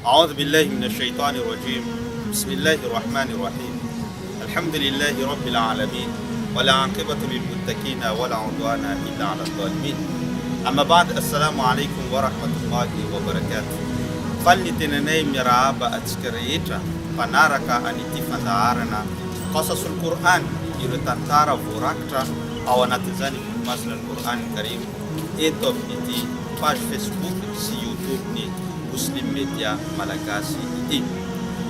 أعوذ بالله من الشيطان الرجيم. بسم الله الرحمن الرحيم. الحمد لله رب العالمين ولا عاقبة للمتقين ولا عدوان إلا على الظالمين. أما بعد، السلام عليكم ورحمة الله وبركاته. فلنتنني مرابا أتسكريتا فنارك أنتي فنارنا قصص القرآن يرتنتارا فوراكتا أو نتزاني مثل القرآن الكريم إنتو بنتي باش فيسبوك سي يوتيوب ني Muslim Media Malagasy ity.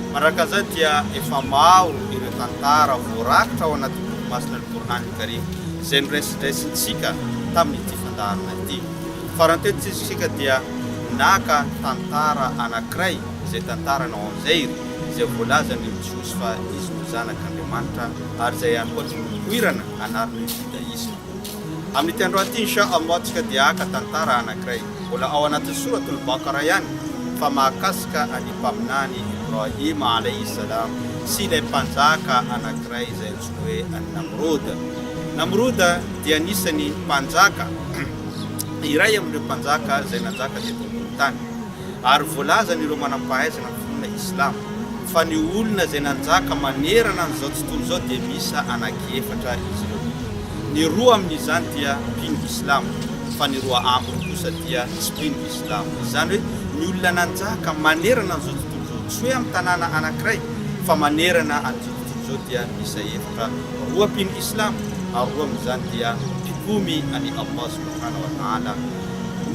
Maraka dia efa maro ireo tantara voarakitra ao anaty masina Al-Qur'an Karim izay noresidresintsika tamin'ity fandaharana ity. Farantetisika dia naka tantara anankiray izay tantaranao Anjeiry izay voalazan'ny Jesosy fa izy no zanak'Andriamanitra ary izay ihany koa toirana anaran'ny Judaisme. Amin'ity andro ity inshallah tsika dia aka tantara anankiray mbola ao anaty suratul Baqara ihany fa mahakasika any mpaminany Ibrahim alayhi salam sy ilay mpanjaka anankiray izay antsoina hoe Namroda. Namroda dia anisany mpanjaka iray amin'ireo mpanjaka izay nanjaka teto ambony tany ary voalazan'ireo manam-pahaizana amin'ny finoana Islam fa ny olona izay nanjaka manerana an'izao tontolo izao dia misa anankiefatra izy ireo. Ny roa amin'izany dia mpino Islam fa ny roa ambiny kosa dia tsy mpino Islam. Izany hoe ny olona nanjaka manerana an'izao tontolo izao tsy hoe amin'ny tanàna anankiray fa manerana an'izao tontolo izao dia misa efatra, roa mpino Islam ary roa amin'izany dia mpikomy any Allah subhanahu wa ta'ala.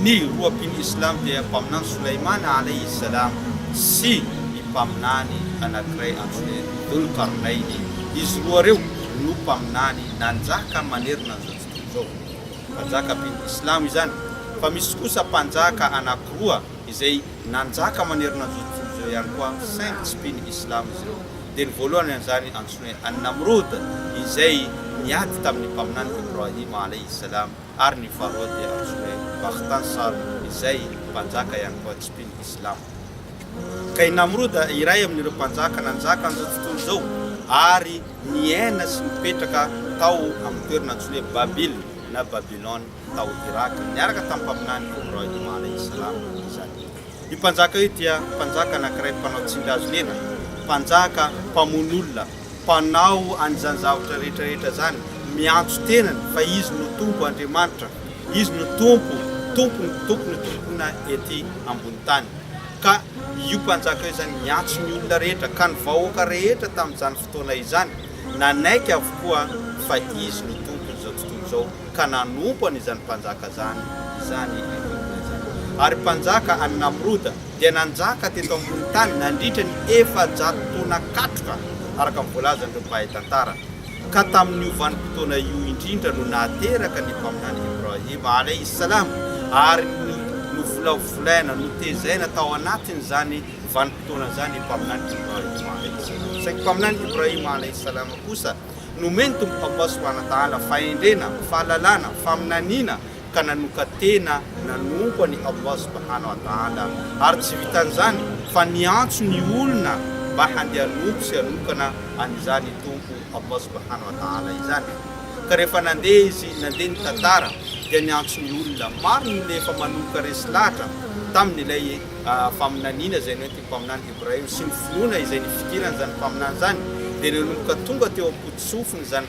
Ny roa mpino Islam dia mpaminany Sulaimana alayhi salam sy ny mpaminany anankiray antsoina Dhul-Qarnaini. Izy roa reo no mpaminany nanjaka manerana an'izao tontolo izao. Mpanjaka mpino Islam izany. Fa misy kosa mpanjaka anankiroa izay nanjaka manerana an'izao tontolo izao ihany koa saingy tsy mpino Islam izy ireo. Dia ny voalohany an'izany antsoina hoe Namrod izay niady tamin'ny mpaminany Ibrahim alayhi salam ary ny faharoa dia antsoina hoe Bakhtansar izay mpanjaka ihany koa tsy mpino Islam. Kay Namrod iray amin'ireo mpanjaka nanjaka an'izao tontolo izao ary niaina sy nipetraka tao amin'ny toerana antsoina hoe Babil na Babylone tao Irak niaraka tamin'ny mpaminany Ibrahim alayhi salam izany. Io mpanjaka io dia mpanjaka anankiray mpanao tsingalazolena, mpanjaka mpamon'olona, mpanao an'izany zavatra rehetrarehetra zany, miantso tenany fa izy no tompo Andriamanitra, izy no tompona ety ambony tany. Ka io mpanjaka io zany miantso ny olona rehetra ka ny vahoaka rehetra tamin'izany fotoana izany nanaiky avokoa fa izy no tompony izao tontolo izao ka nanompo an'izany mpanjaka zany izany olona izany. Ary mpanjaka any Namroda dia nanjaka teto ambony tany nandritra ny 400 taona katroka araka amin'ny voalazan'ireo mpahay tantara. Ka tamin'io vanim-potoana io indrindra no nateraka ny mpaminany Ibrahim alayhi salam ary novolavolaina notezaina tao anatiny zany vanim-potoana zany mpaminany Ibrahim alayhi salam. Saingy mpaminany Ibrahim alayhi salam kosa nomeny Tompo Allah subhanahu wa ta'ala fahendrena, fahalalana, faminanina ka nanoka tena nanompo ny Allah subhanahu wa ta'ala ary tsy vitan'izany fa niantso ny olona mba handeha hanompo sy hanokana an'izany Tompo Allah subhanahu wa ta'ala izany. Ka rehefa nandeha izy nandeha ny tantara dia niantso ny olona maro ny efa manoka resy lahatra tamin'ilay faminanina izay noety mpaminany Ibrahim sy ny finoana izay nifikirana zany mpaminany zany dia nanomboka tonga teo am-potsofiny zany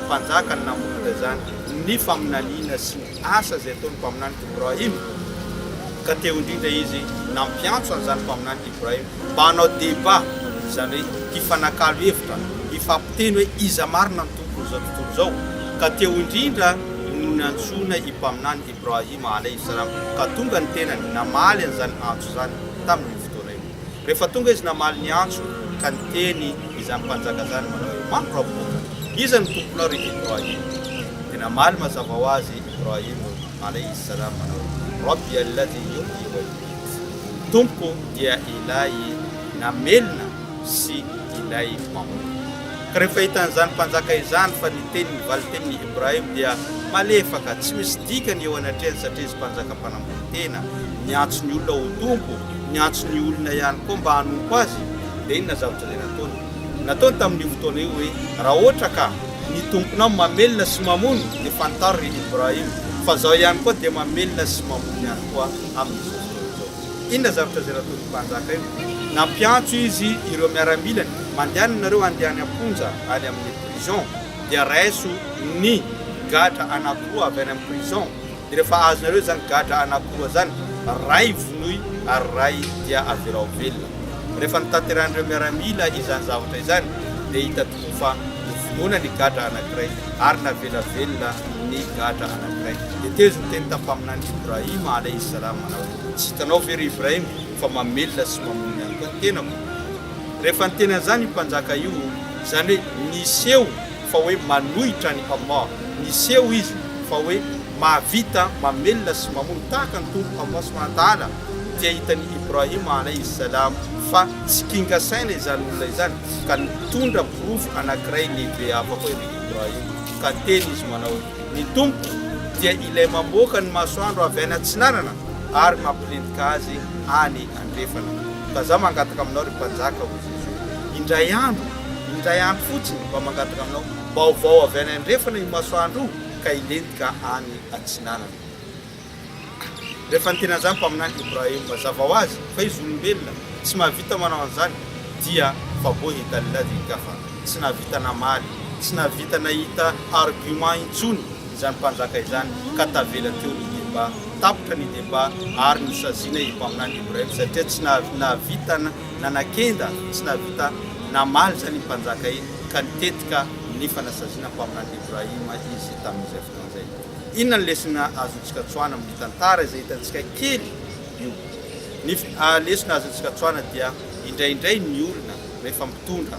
mpanjaka ny Namroda zany ny faminanina sy ny asa izay ataony mpaminany Ibrahim. Ka teo indrindra izy nampiantso an'izany mpaminany Ibrahim mba hanao débat izany hoe hifanakalo hevitra, hifampiteny hoe iza marina ny tompony izao tontolo izao. Ka teo indrindra no niantsoana i mpaminany Ibrahim alayhi salam ka tonga ny tenany namaly an'izany antso zany tamin'ny fotoana io. Rehefa tonga izy namaly ny antso ka niteny izany mpanjaka zany manao hoe man rabbuka, iza ny tomponao ry Ibrahim? Dia namaly mazava ho azy Ibrahim alayhi salam manao hoe Rabbi alladhi yuhyi wa yumiit, tompo dia ilay namelona sy ilay mamono. Ka rehefa hitan'izany mpanjaka izany fa niteny nivaliteny Ibrahim dia malefaka tsy misy dikany eo anatrehany satria izy mpanjaka mpanambony tena niantso ny olona ho tompo, niantso ny olona ihany koa mba hanompo azy. Dia inona zavatra izay nataony tamin'io fotoana io hoe raha ohatra ka ny tomponao mamelona sy mamono dia fantaro ry Ibrahim fa zaho ihany koa dia mamelona sy mamono ihany koa amin'izao fotoana izao. inona zavatra zay raha tony mpanjaka io nampiantso izy ireo miaramilany mandehananareo andehany amponja any amin'ny prison dia raiso ny gadra anankiroa avy any amin'ny prison dia rehefa azonareo zany gadra anankiroa zany ray vonoy ary ray dia averao velona rehefa nitanteran'ireo miaramila izany zavatra izany dia hita tokoa fa nivonona ny gadra anankiray ary navelavelona ny gadra anankiray dia teo izy niteny tampaminany Ibrahima alayhi salam manao tsy hitanao very Ibrahima fa mamelona sy mamony ihany koa tenako rehefa niteny an'izany mpanjaka io zany hoe niseho fa hoe manohitra ny Allah niseho izy fa hoe mahavita mamelona sy mamony tahaka ny tompo Allah subhanahu wa ta'ala dia hitany Ibrahima alayhi salam fa tsy kinga saina izany olona izany ka nitondra borofo anankiray lehibe hafa koa ry Ibrahima ka teny izy manao ny tompo dia ilay mamoaka ny masoandro avy any atsinanana ary mampilentika azy any andrefana ka za mangataka aminao ry mpanjaka ho indray andro fotsiny mba mangataka aminao baovao avy any andrefana ny masoandro ka ilentika any atsinanana rehefa nitena zany mpaminany Ibrahima mazava ho azy fa izy olombelona tsy mahavita manao an'izany dia fa bohita alladhi kafara tsy nahavita namaly tsy nahavita nahita argument intsony izany mpanjaka izany ka tavela teo ny débat tapitra ny débat ary nosazina mpaminany Ibrahima satria tsy nahavita nanakenda tsy nahavita namaly zany mpanjaka iny ka nitetika ny fanasazina mpaminany Ibrahima izy tamin'izay fotoan'izay inona ny lesona azontsika tsoana amin'ny tantara izay hitantsika kely io ny lesona azontsika tsoana dia indraindray ny olona rehefa mitondra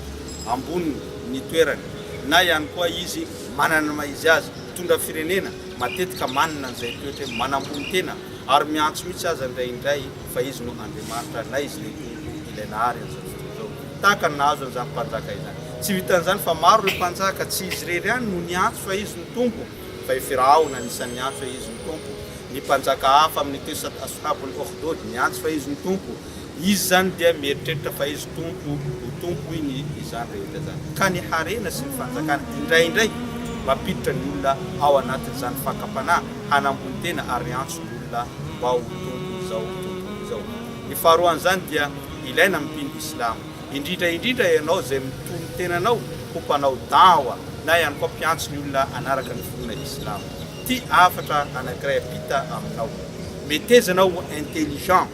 ambony ny toerany na ihany koa izy manana maizy azy mitondra firenena matetika manana an'izay toetra manambony tena ary miantso mihitsy aza indraindray fa izy no Andriamanitra na izy lehibe ilainahary an'izao fotoana izao tahaka ny nahazo an'izany mpanjaka izany tsy vitan'izany fa maro ireo mpanjaka tsy izy rery ihany no niantso fa izy ny tompo fa Firaona anisan'ny niantso fa izy ny tompo ny mpanjaka hafa amin'ny teo ashabul ukhdud niantso fa izy ny tompo izy zany dia mieritreritra fa izy tompo ho tompo iny izany rehetra zany ka ny harena sy ny fanjakana indraindray mampiditra ny olona ao anatin'izany fakapanahy hanambony tena ary antso ny olona mba ho tompo izao ny faharoan'izany dia ilaina mipino Islamo indrindra ianao zay mitony tenanao ho mpanao dawa na ihany koa mpiantso ny olona anaraka ny finoana Islamo ty afatra anankiray apita aminao metezanao intelligent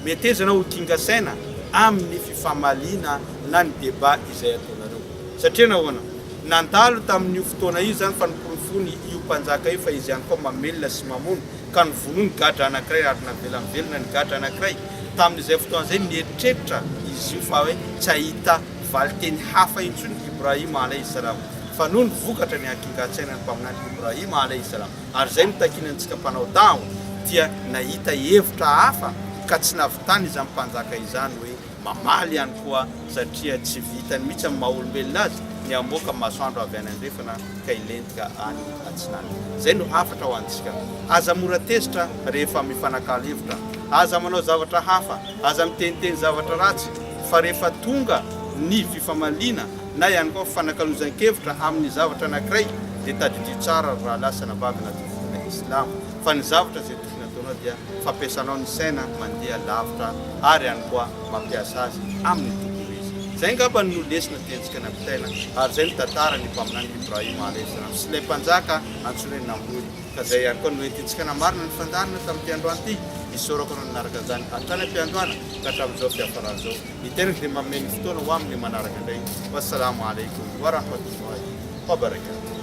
metezanao ho kinga saina amin'ny fifamaliana na ny débat izay ataonareo satria nahoana nandalo tamin'io fotoana io zany fa niporofony io mpanjaka io fa izy ihany koa mamelona sy mamony ka nivono ny gadra anankiray ary navelamvelona ny gadra anankiray tamin'izay fotoana zay mieritreritra izy io fa hoe tsy ahita valiteny hafa intsony Ibrahima alayhi salam fa noho ny vokatra ny hakingatsaina ny mpaminany Ibrahima alayhi salam ary zay notakinantsika mpanao dawa dia nahita hevitra hafa ka tsy navitany izany mpanjaka izany hoe mamaly ihany koa satria tsy vitany mihitsy amin'ny maha-olombelona azy ny amoaka masoandro avy any andrefana ka ilentika any atsinany zay no afatra ho antsika aza mora tezitra rehefa mifanakalo hevitra aza manao zavatra hafa aza miteniteny zavatra ratsy fa rehefa tonga ny fifamaliana na ihany koa fanakalozan-kevitra amin'ny zavatra anankiray dia tadidio tsara raha lasa navavina tovona Islamo fa ny zavatra zay tokony ataonao dia fampiasanao ny saina mandeha lavitra ary ihany koa mampiasa azy amin'ny tontolo izy zay ngamba no lesona tentsika nampitaina ary zay ny tantara ny mpaminany Ibrahima alayhi salam sy ilay mpanjaka antsoina Namrud ka zay ihany koa no entintsika namarina ny fandarina tamin'ity androany ity isorako no nanaraka zany hatrany am-piandohana ka hatramin'izao fiafaran'izao ny tenako dia mameno fotoana ho amin'ny manaraka indray wassalamu alaikum wa rahmatullahi wa barakatuh